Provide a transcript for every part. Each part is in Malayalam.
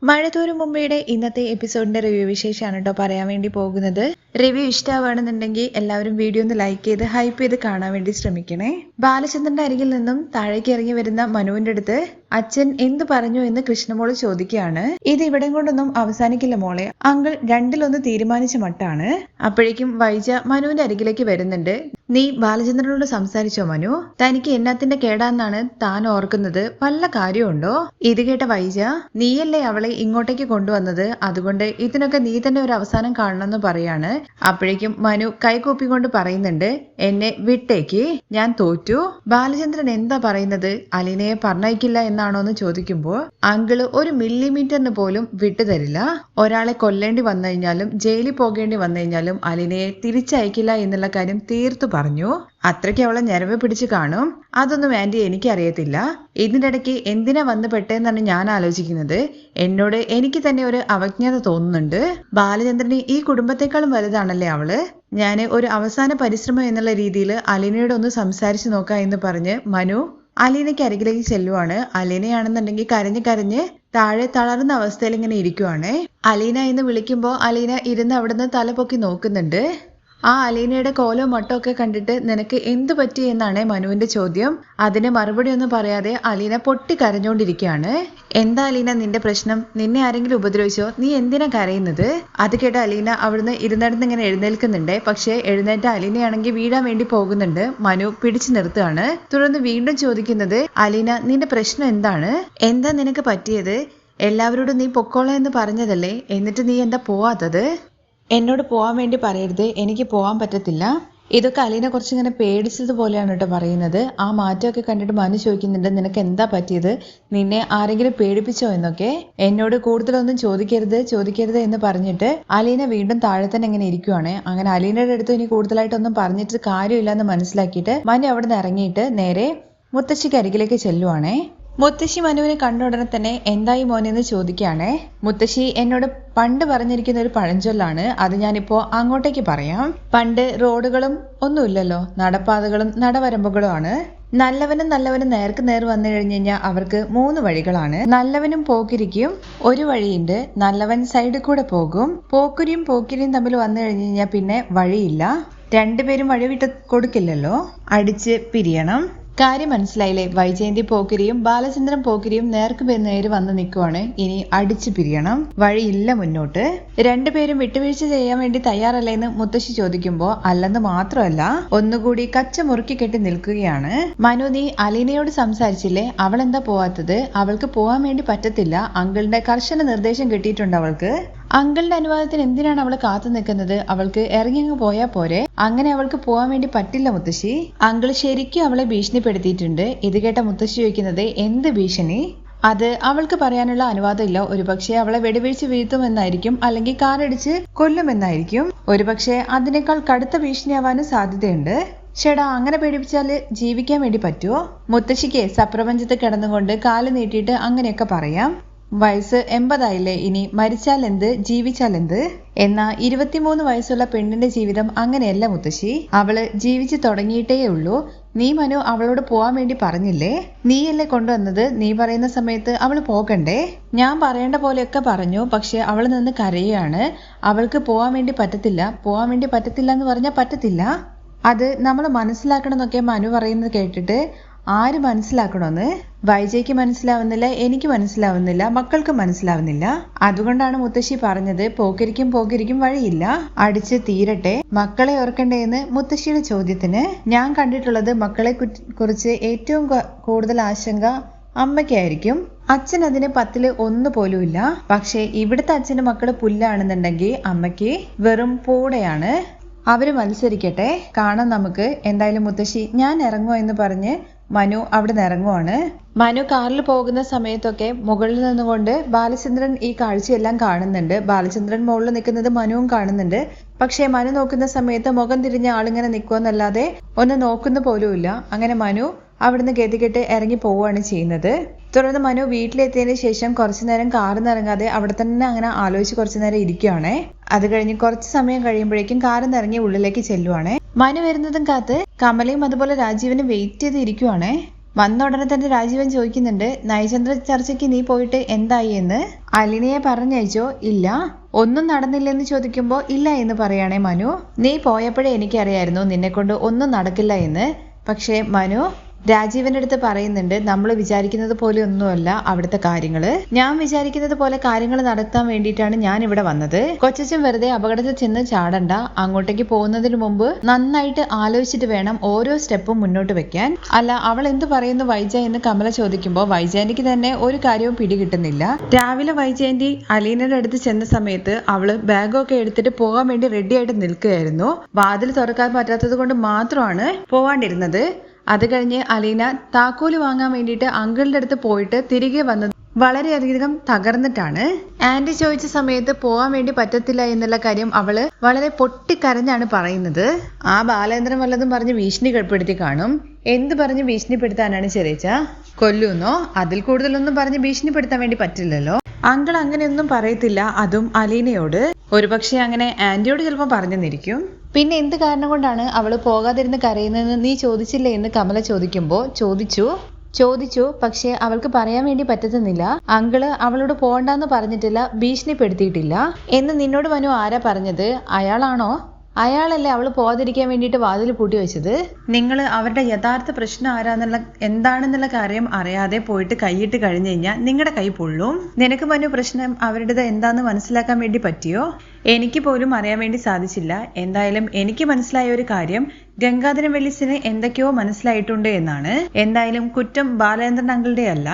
മഴതോരും മുമ്പയുടെ ഇന്നത്തെ എപ്പിസോഡിന്റെ റിവ്യൂ വിശേഷമാണ് കേട്ടോ പറയാൻ വേണ്ടി പോകുന്നത്. റിവ്യൂ ഇഷ്ടമാണെന്നുണ്ടെങ്കിൽ എല്ലാവരും വീഡിയോ ഒന്ന് ലൈക്ക് ചെയ്ത് ഹൈപ്പ് ചെയ്ത് കാണാൻ വേണ്ടി ശ്രമിക്കണേ. ബാലചന്ദ്രന്റെ അരികിൽ നിന്നും താഴേക്ക് ഇറങ്ങി വരുന്ന മനുവിന്റെ അടുത്ത് അച്ഛൻ എന്തു പറഞ്ഞു എന്ന് കൃഷ്ണമോള് ചോദിക്കുകയാണ്. ഇത് ഇവിടം കൊണ്ടൊന്നും അവസാനിക്കില്ല മോളെ, അങ്കിൾ രണ്ടിലൊന്ന് തീരുമാനിച്ച മട്ടാണ്. അപ്പോഴേക്കും വൈജ മനുവിന്റെ അരികിലേക്ക് വരുന്നുണ്ട്. നീ ബാലചന്ദ്രനോട് സംസാരിച്ചോ മനു? തനിക്ക് എന്നത്തിന്റെ കേടാന്നാണ് താൻ ഓർക്കുന്നത്, വല്ല കാര്യമുണ്ടോ? ഇത് കേട്ട വൈജ, നീയല്ലേ അവളെ ഇങ്ങോട്ടേക്ക് കൊണ്ടുവന്നത്, അതുകൊണ്ട് ഇതിനൊക്കെ നീ തന്നെ ഒരു അവസാനം കാണണമെന്ന് പറയാണ്. അപ്പോഴേക്കും മനു കൈകൂപ്പിക്കൊണ്ട് പറയുന്നുണ്ട്, എന്നെ വിട്ടേക്ക്, ഞാൻ തോറ്റു. ബാലചന്ദ്രൻ എന്താ പറയുന്നത്, അലീനയെ പറഞ്ഞയക്കില്ല എന്നാണോ എന്ന് ചോദിക്കുമ്പോൾ അങ്കിള് ഒരു മില്ലിമീറ്ററിന് പോലും വിട്ടുതരില്ല. ഒരാളെ കൊല്ലേണ്ടി വന്നു കഴിഞ്ഞാലും ജയിലിൽ പോകേണ്ടി വന്നു കഴിഞ്ഞാലും അലീനയെ തിരിച്ചയക്കില്ല എന്നുള്ള കാര്യം തീർത്തു പറഞ്ഞു. അത്രയ്ക്ക് അവളെ ഞരവ് പിടിച്ചു കാണും. അതൊന്നും ആന്റി എനിക്കറിയത്തില്ല. ഇതിന്റെ ഇടയ്ക്ക് എന്തിനാ വന്ന് പെട്ടെന്നാണ് ഞാൻ ആലോചിക്കുന്നത്. എന്നോട് എനിക്ക് തന്നെ ഒരു അവജ്ഞത തോന്നുന്നുണ്ട്. ബാലചന്ദ്രന് ഈ കുടുംബത്തെക്കാളും വലുതാണല്ലേ അവള്. ഞാൻ ഒരു അവസാന പരിശ്രമം എന്നുള്ള രീതിയിൽ അലീനയോട് ഒന്ന് സംസാരിച്ചു നോക്കാം എന്ന് പറഞ്ഞ് മനു അലീനയ്ക്ക് അരികിലേക്ക് ചെല്ലുവാണ്. അലീനയാണെന്നുണ്ടെങ്കിൽ കരഞ്ഞ് കരഞ്ഞ് താഴെ തളർന്ന അവസ്ഥയിൽ ഇങ്ങനെ ഇരിക്കുവാണ്. അലീന എന്ന് വിളിക്കുമ്പോൾ അലീന ഇരുന്ന് അവിടുന്ന് തലപൊക്കി നോക്കുന്നുണ്ട്. ആ അലീനയുടെ കോലവും മട്ടമൊക്കെ കണ്ടിട്ട് നിനക്ക് എന്തു പറ്റി എന്നാണ് മനുവിന്റെ ചോദ്യം. അതിന് മറുപടി ഒന്നും പറയാതെ അലീന പൊട്ടി കരഞ്ഞോണ്ടിരിക്കുകയാണ്. എന്താ അലീന നിന്റെ പ്രശ്നം? നിന്നെ ആരെങ്കിലും ഉപദ്രവിച്ചോ? നീ എന്തിനാ കരയുന്നത്? അത് കേട്ട അലീന അവിടുന്ന് ഇരുന്നിടന്ന് ഇങ്ങനെ എഴുന്നേൽക്കുന്നുണ്ട്. പക്ഷെ എഴുന്നേറ്റ അലീനയാണെങ്കിൽ വീഴാൻ വേണ്ടി പോകുന്നുണ്ട്. മനു പിടിച്ചു നിർത്തുകയാണ്. തുടർന്ന് വീണ്ടും ചോദിക്കുന്നത്, അലീന നിന്റെ പ്രശ്നം എന്താണ്? എന്താ നിനക്ക് പറ്റിയത്? എല്ലാവരോടും നീ പൊക്കോളാം എന്ന് പറഞ്ഞതല്ലേ, എന്നിട്ട് നീ എന്താ പോവാത്തത്? എന്നോട് പോവാൻ വേണ്ടി പറയരുത്, എനിക്ക് പോവാൻ പറ്റത്തില്ല. ഇതൊക്കെ അലീന കുറച്ചിങ്ങനെ പേടിച്ചതുപോലെയാണ് കേട്ടോ പറയുന്നത്. ആ മാറ്റമൊക്കെ കണ്ടിട്ട് മനു ചോദിക്കുന്നുണ്ട്, നിനക്ക് എന്താ പറ്റിയത്? നിന്നെ ആരെങ്കിലും പേടിപ്പിച്ചോ എന്നൊക്കെ. എന്നോട് കൂടുതലൊന്നും ചോദിക്കരുത് എന്ന് പറഞ്ഞിട്ട് അലീന വീണ്ടും താഴെ തന്നെ ഇങ്ങനെ ഇരിക്കുവാണ്. അങ്ങനെ അലീനയുടെ അടുത്ത് ഇനി കൂടുതലായിട്ടൊന്നും പറഞ്ഞിട്ട് കാര്യമില്ല എന്ന് മനസ്സിലാക്കിയിട്ട് മനു അവിടെ നിന്ന് ഇറങ്ങിയിട്ട് നേരെ മുത്തശ്ശിക്ക് അരികിലേക്ക് ചെല്ലുവാണേ. മുത്തശ്ശി മനുവിനെ കണ്ട ഉടനെ തന്നെ എന്തായി മോനെന്ന് ചോദിക്കുകയാണേ. മുത്തശ്ശി എന്നോട് പണ്ട് പറഞ്ഞിരിക്കുന്ന ഒരു പഴഞ്ചൊല്ലാണ്, അത് ഞാനിപ്പോ അങ്ങോട്ടേക്ക് പറയാം. പണ്ട് റോഡുകളും ഒന്നുമില്ലല്ലോ, നടപ്പാതകളും നടവരമ്പുകളും ആണ്. നല്ലവനും നേർക്ക് നേർ വന്നു കഴിഞ്ഞു കഴിഞ്ഞാൽ അവർക്ക് 3 വഴികളാണ്. നല്ലവനും പോക്കിരിക്കും ഒരു വഴിയുണ്ട്, നല്ലവൻ സൈഡിൽ കൂടെ പോകും. പോക്കിരിയും തമ്മിൽ വന്നു കഴിഞ്ഞു കഴിഞ്ഞാൽ പിന്നെ വഴിയില്ല. രണ്ടുപേരും വഴി വിട്ട് കൊടുക്കില്ലല്ലോ, അടിച്ച് പിരിയണം. കാര്യം മനസ്സിലായില്ലേ? വൈജയന്തി പോക്കിരിയും ബാലചന്ദ്രൻ പോക്കിരിയും നേര് വന്ന് നിൽക്കുവാണ്. ഇനി അടിച്ചു പിരിയണം, വഴിയില്ല മുന്നോട്ട്. രണ്ടുപേരും വിട്ടുവീഴ്ച ചെയ്യാൻ വേണ്ടി തയ്യാറല്ലേ എന്ന് മുത്തശ്ശി ചോദിക്കുമ്പോ അല്ലെന്ന് മാത്രമല്ല ഒന്നുകൂടി കച്ച മുറുക്കി കെട്ടി നിൽക്കുകയാണ്. മനു, നീ അലീനയോട് സംസാരിച്ചില്ലേ? അവൾ എന്താ പോവാത്തത്? അവൾക്ക് പോവാൻ വേണ്ടി പറ്റത്തില്ല. അങ്കിളിന്റെ കർശന നിർദ്ദേശം കിട്ടിയിട്ടുണ്ട് അവൾക്ക്. അങ്കിളിന്റെ അനുവാദത്തിന് എന്തിനാണ് അവള് കാത്തു നിൽക്കുന്നത്? അവൾക്ക് ഇറങ്ങിയങ്ങ് പോയാ പോരെ. അങ്ങനെ അവൾക്ക് പോവാൻ വേണ്ടി പറ്റില്ല മുത്തശ്ശി. അങ്കിള് ശരിക്കും അവളെ ഭീഷണിപ്പെടുത്തിയിട്ടുണ്ട്. ഇത് കേട്ട മുത്തശ്ശി ചോദിക്കുന്നത്, എന്ത് ഭീഷണി? അത് അവൾക്ക് പറയാനുള്ള അനുവാദം ഇല്ല. ഒരുപക്ഷെ അവളെ വെടിവീഴ്ച വീഴ്ത്തുമെന്നായിരിക്കും, അല്ലെങ്കിൽ കാറടിച്ച് കൊല്ലുമെന്നായിരിക്കും. ഒരുപക്ഷെ അതിനേക്കാൾ കടുത്ത ഭീഷണിയാവാനും സാധ്യതയുണ്ട്. ചേടാ, അങ്ങനെ പേടിപ്പിച്ചാല് ജീവിക്കാൻ വേണ്ടി പറ്റുമോ? മുത്തശ്ശിക്ക് സപ്രപഞ്ചത്ത് കിടന്നുകൊണ്ട് കാല് നീട്ടിയിട്ട് അങ്ങനെയൊക്കെ പറയാം. വയസ്സ് 80 ഇനി മരിച്ചാൽ എന്ത്, ജീവിച്ചാൽ എന്ത്? എന്നാ 23 വയസ്സുള്ള പെണ്ണിന്റെ ജീവിതം അങ്ങനെയല്ല മുത്തശ്ശി. അവള് ജീവിച്ചു തുടങ്ങിയിട്ടേ ഉള്ളൂ. നീ മനു അവളോട് പോവാൻ വേണ്ടി പറഞ്ഞില്ലേ? നീയല്ലേ കൊണ്ടുവന്നത്. നീ പറയുന്ന സമയത്ത് അവള് പോകണ്ടേ? ഞാൻ പറയേണ്ട പോലെയൊക്കെ പറഞ്ഞു, പക്ഷെ അവള് നിന്ന് കരയാണ്. അവൾക്ക് പോവാൻ വേണ്ടി പറ്റത്തില്ല എന്ന് പറഞ്ഞാൽ പറ്റത്തില്ല. അത് നമ്മൾ മനസ്സിലാക്കണം എന്നൊക്കെ മനു പറയുന്നത് കേട്ടിട്ട് ആര് മനസ്സിലാക്കണമെന്ന് വൈജയ്ക്ക് മനസ്സിലാവുന്നില്ല, എനിക്ക് മനസ്സിലാവുന്നില്ല, മക്കൾക്ക് മനസ്സിലാവുന്നില്ല. അതുകൊണ്ടാണ് മുത്തശ്ശി പറഞ്ഞത് പോക്കിരിക്കും വഴിയില്ല, അടിച്ച് തീരട്ടെ. മക്കളെ ഓർക്കണ്ടേ എന്ന് മുത്തശ്ശിയുടെ ചോദ്യത്തിന് ഞാൻ കണ്ടിട്ടുള്ളത് മക്കളെ കുറിച്ച് ഏറ്റവും കൂടുതൽ ആശങ്ക അമ്മയ്ക്കായിരിക്കും. അച്ഛൻ അതിന് 10 1 പോലും ഇല്ല. പക്ഷെ ഇവിടുത്തെ അച്ഛന്റെ മക്കള് പുല്ലാണെന്നുണ്ടെങ്കിൽ അമ്മയ്ക്ക് വെറും പൂടയാണ്. അവര് മത്സരിക്കട്ടെ, കാണാം നമുക്ക്. എന്തായാലും മുത്തശ്ശി ഞാൻ ഇറങ്ങുമോ എന്ന് പറഞ്ഞ് മനു അവിടെ നിന്ന് ഇറങ്ങുവാണ്. മനു കാറിൽ പോകുന്ന സമയത്തൊക്കെ മുകളിൽ നിന്നുകൊണ്ട് ബാലചന്ദ്രൻ ഈ കാഴ്ചയെല്ലാം കാണുന്നുണ്ട്. ബാലചന്ദ്രൻ മുകളിൽ നിൽക്കുന്നത് മനുവും കാണുന്നുണ്ട്. പക്ഷെ മനു നോക്കുന്ന സമയത്ത് മുഖം തിരിഞ്ഞ ആളിങ്ങനെ നിൽക്കുമെന്നല്ലാതെ ഒന്ന് നോക്കുന്ന പോലുമില്ല. അങ്ങനെ മനു അവിടുന്ന് ഗതികെട്ട് ഇറങ്ങി പോവുകയാണ് ചെയ്യുന്നത്. തുടർന്ന് മനു വീട്ടിലെത്തിയതിനു ശേഷം കുറച്ചു നേരം കാറിൽ നിന്ന് ഇറങ്ങാതെ അവിടെ തന്നെ അങ്ങനെ ആലോചിച്ച് കുറച്ചു നേരം ഇരിക്കുവാണേ. അത് കഴിഞ്ഞ് കുറച്ച് സമയം കഴിയുമ്പോഴേക്കും കാറിൽ നിന്ന് ഇറങ്ങി ഉള്ളിലേക്ക് ചെല്ലുവാണേ. മനു വരുന്നതും കാത്ത് കമലയും അതുപോലെ രാജീവനും വെയിറ്റ് ചെയ്ത് ഇരിക്കുവാണേ. വന്ന ഉടനെ തന്നെ രാജീവൻ ചോദിക്കുന്നുണ്ട്, നയചന്ദ്ര ചർച്ചയ്ക്ക് നീ പോയിട്ട് എന്തായി എന്ന്. അലീനയെ പറഞ്ഞയച്ചോ? ഇല്ല. ഒന്നും നടന്നില്ലെന്ന് ചോദിക്കുമ്പോൾ ഇല്ല എന്ന് പറയാണേ മനു. നീ പോയപ്പോഴേ എനിക്കറിയായിരുന്നു നിന്നെ കൊണ്ട് ഒന്നും നടക്കില്ല എന്ന്. പക്ഷേ മനു രാജീവന്റെ അടുത്ത് പറയുന്നുണ്ട്, നമ്മൾ വിചാരിക്കുന്നത് പോലെ ഒന്നുമല്ല അവിടുത്തെ കാര്യങ്ങള്. ഞാൻ വിചാരിക്കുന്നത് പോലെ കാര്യങ്ങൾ നടത്താൻ വേണ്ടിയിട്ടാണ് ഞാൻ ഇവിടെ വന്നത്. കൊച്ചച്ഛൻ വെറുതെ അപകടത്തിൽ ചെന്ന് ചാടണ്ട. അങ്ങോട്ടേക്ക് പോകുന്നതിന് മുമ്പ് നന്നായിട്ട് ആലോചിച്ചിട്ട് വേണം ഓരോ സ്റ്റെപ്പും മുന്നോട്ട് വെക്കാൻ. അല്ല, അവൾ എന്ത് പറയുന്നു വൈജ എന്ന് കമല ചോദിക്കുമ്പോൾ വൈജയന്തിക്ക് തന്നെ ഒരു കാര്യവും പിടികിട്ടുന്നില്ല. രാവിലെ വൈജയന്തി അലീനയുടെ അടുത്ത് ചെന്ന സമയത്ത് അവള് ബാഗൊക്കെ എടുത്തിട്ട് പോകാൻ വേണ്ടി റെഡി ആയിട്ട് നിൽക്കുകയായിരുന്നു. വാതിൽ തുറക്കാൻ പറ്റാത്തത് കൊണ്ട് മാത്രമാണ് പോവാണ്ടിരുന്നത്. അത് കഴിഞ്ഞ് അലീന താക്കോല് വാങ്ങാൻ വേണ്ടിയിട്ട് അങ്കിളിന്റെ അടുത്ത് പോയിട്ട് തിരികെ വന്നത് വളരെയധികം തകർന്നിട്ടാണ്. ആന്റി ചോദിച്ച സമയത്ത് പോകാൻ വേണ്ടി പറ്റത്തില്ല എന്നുള്ള കാര്യം അവള് വളരെ പൊട്ടിക്കരഞ്ഞാണ് പറയുന്നത്. ആ ബാലേന്ദ്രൻ വല്ലതും പറഞ്ഞ് ഭീഷണിപ്പെടുത്തി കാണും. എന്ത് പറഞ്ഞ് ഭീഷണിപ്പെടുത്താനാണ് ചെറിയച്ച? കൊല്ലുന്നോ? അതിൽ കൂടുതലൊന്നും പറഞ്ഞ് ഭീഷണിപ്പെടുത്താൻ വേണ്ടി പറ്റില്ലല്ലോ. അങ്കിൾ അങ്ങനെയൊന്നും പറയത്തില്ല, അതും അലീനയോട്. ഒരുപക്ഷെ അങ്ങനെ ആന്റിയോട് ചിലപ്പോൾ പറഞ്ഞെന്നിരിക്കും. പിന്നെ എന്ത് കാരണം കൊണ്ടാണ് അവള് പോകാതിരുന്ന് കരയുന്നതെന്ന് നീ ചോദിച്ചില്ലേ എന്ന് കമല ചോദിക്കുമ്പോൾ ചോദിച്ചു പക്ഷെ അവൾക്ക് പറയാൻ വേണ്ടി പറ്റുന്നില്ല. അങ്കിള് അവളോട് പോകണ്ടെന്ന് പറഞ്ഞിട്ടില്ല, ഭീഷണിപ്പെടുത്തിയിട്ടില്ല എന്ന് നിന്നോട് മനു ആരാ പറഞ്ഞത്? അയാളാണോ? അയാളല്ലേ അവള് പോകാതിരിക്കാൻ വേണ്ടിയിട്ട് വാതിൽ പൂട്ടി വെച്ചത്. നിങ്ങൾ അവരുടെ യഥാർത്ഥ പ്രശ്നം എന്താണെന്നുള്ള കാര്യം അറിയാതെ പോയിട്ട് കൈയിട്ട് കഴിഞ്ഞു കഴിഞ്ഞാൽ നിങ്ങളുടെ കൈ പൊള്ളും. നിനക്ക് മനു പ്രശ്നം അവരുടേത് എന്താന്ന് മനസ്സിലാക്കാൻ വേണ്ടി പറ്റിയോ? എനിക്ക് പോലും അറിയാൻ വേണ്ടി സാധിച്ചില്ല. എന്തായാലും എനിക്ക് മനസ്സിലായ ഒരു കാര്യം, ഗംഗാധരൻ വെല്ലിസിന് എന്തൊക്കെയോ മനസ്സിലായിട്ടുണ്ട് എന്നാണ്. എന്തായാലും കുറ്റം ബാലേന്ദ്രൻ അങ്കിളുടെ അല്ല,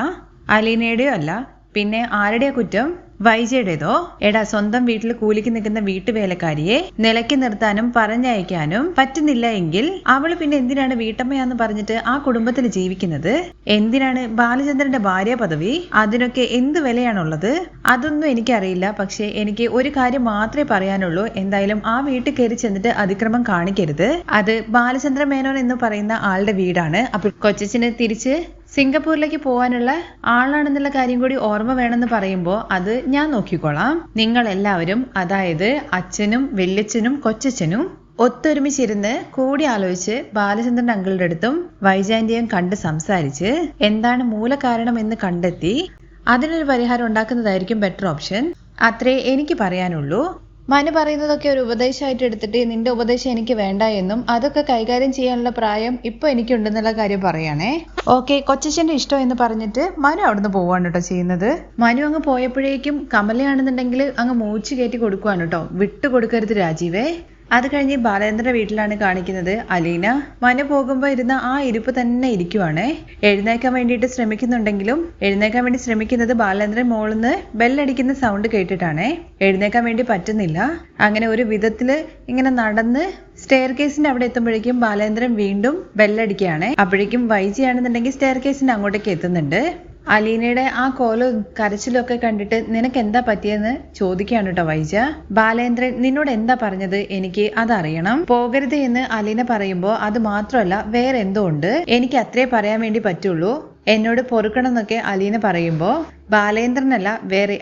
അലീനയുടെയോ അല്ല. പിന്നെ ആരുടെയാ കുറ്റം? വൈജയുടേതോ? എടാ, സ്വന്തം വീട്ടിൽ കൂലിക്ക് നിൽക്കുന്ന വീട്ടുവേലക്കാരിയെ നിലയ്ക്ക് നിർത്താനും പറഞ്ഞയക്കാനും പറ്റുന്നില്ല എങ്കിൽ അവള് പിന്നെ എന്തിനാണ് വീട്ടമ്മയാന്ന് പറഞ്ഞിട്ട് ആ കുടുംബത്തിൽ ജീവിക്കുന്നത്? എന്തിനാണ് ബാലചന്ദ്രന്റെ ഭാര്യ പദവി? അതിനൊക്കെ എന്ത് വിലയാണുള്ളത്? അതൊന്നും എനിക്കറിയില്ല. പക്ഷെ എനിക്ക് ഒരു കാര്യം മാത്രമേ പറയാനുള്ളൂ. എന്തായാലും ആ വീട്ടിൽ കയറി ചെന്നിട്ട് അതിക്രമം കാണിക്കരുത്. അത് ബാലചന്ദ്ര മേനോൻ എന്ന് പറയുന്ന ആളുടെ വീടാണ്. അപ്പോൾ കൊച്ചച്ഛന് തിരിച്ച് സിംഗപ്പൂരിലേക്ക് പോകാനുള്ള ആളാണെന്നുള്ള കാര്യം കൂടി ഓർമ്മ വേണമെന്ന് പറയുമ്പോൾ അത് ഞാൻ നോക്കിക്കോളാം. നിങ്ങൾ എല്ലാവരും, അതായത് അച്ഛനും വല്യച്ഛനും കൊച്ചച്ഛനും ഒത്തൊരുമിച്ചിരുന്ന് കൂടി ആലോചിച്ച് ബാലചന്ദ്രൻ അങ്കിളുടെ അടുത്തും വൈജയന്തിയും കണ്ട് സംസാരിച്ച് എന്താണ് മൂലകാരണം എന്ന് കണ്ടെത്തി അതിനൊരു പരിഹാരം ഉണ്ടാക്കുന്നതായിരിക്കും ബെറ്റർ ഓപ്ഷൻ. അത്രേ എനിക്ക് പറയാനുള്ളൂ. മനു പറയുന്നതൊക്കെ ഒരു ഉപദേശമായിട്ട് എടുത്തിട്ട് നിന്റെ ഉപദേശം എനിക്ക് വേണ്ട എന്നും അതൊക്കെ കൈകാര്യം ചെയ്യാനുള്ള പ്രായം ഇപ്പൊ എനിക്കുണ്ടെന്നുള്ള കാര്യം പറയാണേ. ഓക്കെ, കൊച്ചച്ഛന്റെ ഇഷ്ടം എന്ന് പറഞ്ഞിട്ട് മനു അവിടുന്ന് പോവാണ് കേട്ടോ ചെയ്യുന്നത്. മനു അങ്ങ് പോയപ്പോഴേക്കും കമലയാണെന്നുണ്ടെങ്കിൽ അങ്ങ് മൂച്ചു കയറ്റി കൊടുക്കുവാണ് കേട്ടോ. വിട്ടു കൊടുക്കരുത് രാജീവേ. അത് കഴിഞ്ഞ് ബാലേന്ദ്രന്റെ വീട്ടിലാണ് കാണിക്കുന്നത്. അലീന മനു പോകുമ്പോ ഇരുന്ന ആ ഇരിപ്പ് തന്നെ ഇരിക്കുവാണേ. എഴുന്നേക്കാൻ വേണ്ടിയിട്ട് ശ്രമിക്കുന്നുണ്ടെങ്കിലും എഴുന്നേക്കാൻ വേണ്ടി ശ്രമിക്കുന്നത് ബാലേന്ദ്രൻ മോളിന്ന് ബെല്ലടിക്കുന്ന സൗണ്ട് കേട്ടിട്ടാണേ. എഴുന്നേക്കാൻ വേണ്ടി പറ്റുന്നില്ല. അങ്ങനെ ഒരു വിധത്തില് ഇങ്ങനെ നടന്ന് സ്റ്റെയർ കേസിന്റെ അവിടെ എത്തുമ്പോഴേക്കും ബാലേന്ദ്രൻ വീണ്ടും ബെല്ലടിക്കുകയാണ്. അപ്പോഴേക്കും വൈജിയാണെന്നുണ്ടെങ്കിൽ സ്റ്റെയർ കേസിന്റെ അങ്ങോട്ടേക്ക് എത്തുന്നുണ്ട്. അലീനയുടെ ആ കോലും കരച്ചിലും ഒക്കെ കണ്ടിട്ട് നിനക്ക് എന്താ പറ്റിയെന്ന് ചോദിക്കുകയാണ് കേട്ടോ വൈജ. ബാലേന്ദ്രൻ നിന്നോട് എന്താ പറഞ്ഞത്? എനിക്ക് അതറിയണം. പോകരുത് എന്ന് അലീന പറയുമ്പോ അത് മാത്രമല്ല വേറെ എന്തോ ഉണ്ട്. എനിക്ക് അത്രേ പറയാൻ വേണ്ടി പറ്റുള്ളൂ. എന്നോട് പൊറുക്കണം എന്നൊക്കെ അലീന പറയുമ്പോ ബാലേന്ദ്രനല്ല വേറെ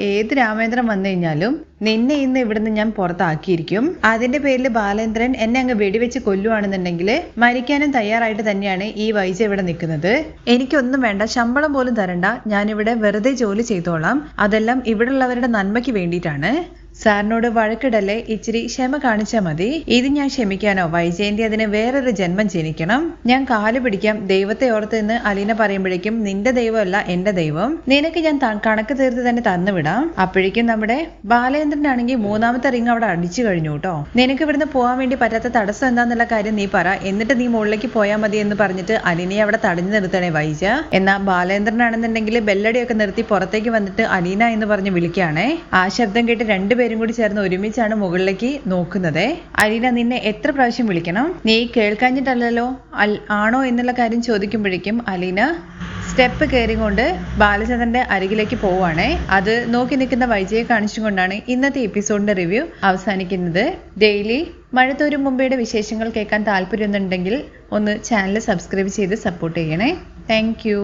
ഏത് രാമേന്ദ്രൻ വന്നു കഴിഞ്ഞാലും നിന്നെ ഇന്ന് ഇവിടുന്ന് ഞാൻ പുറത്താക്കിയിരിക്കും. അതിന്റെ പേരിൽ ബാലേന്ദ്രൻ എന്നെ അങ്ങ് വെടിവെച്ച് കൊല്ലുവാണെന്നുണ്ടെങ്കിൽ മരിക്കാനും തയ്യാറായിട്ട് തന്നെയാണ് ഈ വൈജ ഇവിടെ നിൽക്കുന്നത്. എനിക്കൊന്നും വേണ്ട, ശമ്പളം പോലും തരണ്ട. ഞാനിവിടെ വെറുതെ ജോലി ചെയ്തോളാം. അതെല്ലാം ഇവിടെ ഉള്ളവരുടെ നന്മയ്ക്ക് വേണ്ടിയിട്ടാണ്. സാറിനോട് വഴക്കിടല്ലേ, ഇച്ചിരി ക്ഷമ കാണിച്ചാൽ മതി. ഇത് ഞാൻ ക്ഷമിക്കാനോ? വൈജയന്തി അതിന് വേറൊരു ജന്മം ജനിക്കണം. ഞാൻ കാല് പിടിക്കാം, ദൈവത്തെ ഓർത്ത് എന്ന് അലീന പറയുമ്പോഴേക്കും നിന്റെ ദൈവമല്ല എന്റെ ദൈവം, നിനക്ക് ഞാൻ കണക്ക് തീർത്ത് തന്നെ തന്നുവിടാം. അപ്പോഴേക്കും നമ്മുടെ ബാലേന്ദ്രനാണെങ്കിൽ മൂന്നാമത്തെ റിങ് അവിടെ അടിച്ചു കഴിഞ്ഞു കേട്ടോ. നിനക്ക് ഇവിടുന്ന് പോകാൻ വേണ്ടി പറ്റാത്ത തടസ്സം എന്താന്നുള്ള കാര്യം നീ പറ, എന്നിട്ട് നീ മുകളിലേക്ക് പോയാൽ മതി എന്ന് പറഞ്ഞിട്ട് അലീനയെ അവിടെ തടഞ്ഞു നിർത്തണേ വൈജ. എന്നാൽ ബാലേന്ദ്രനാണെന്നുണ്ടെങ്കിൽ ബെല്ലടിയൊക്കെ നിർത്തി പുറത്തേക്ക് വന്നിട്ട് അലീന എന്ന് പറഞ്ഞ് വിളിക്കുകയാണേ. ആ ശബ്ദം കേട്ട് രണ്ടുപേരും കൂടി ചേർന്ന് ഒരുമിച്ചാണ് മുകളിലേക്ക് നോക്കുന്നത്. അലീന നിന്നെ എത്ര പ്രാവശ്യം വിളിക്കണം? നീ കേൾക്കാഞ്ഞിട്ടല്ലോ ആണോ എന്നുള്ള കാര്യം ചോദിക്കുമ്പോഴേക്കും അലീന സ്റ്റെപ്പ് കയറിക്കൊണ്ട് ബാലചന്ദ്രന്റെ അരികിലേക്ക് പോവുകയാണേ. അത് നോക്കി നിൽക്കുന്ന വൈജയെ കാണിച്ചുകൊണ്ടാണ് ഇന്നത്തെ എപ്പിസോഡിന്റെ റിവ്യൂ അവസാനിക്കുന്നത്. ഡെയിലി മഴത്തോരും മുമ്പയുടെ വിശേഷങ്ങൾ കേൾക്കാൻ താല്പര്യമുണ്ടെങ്കിൽ ഒന്ന് ചാനൽ സബ്സ്ക്രൈബ് ചെയ്ത് സപ്പോർട്ട് ചെയ്യണേ. Thank you.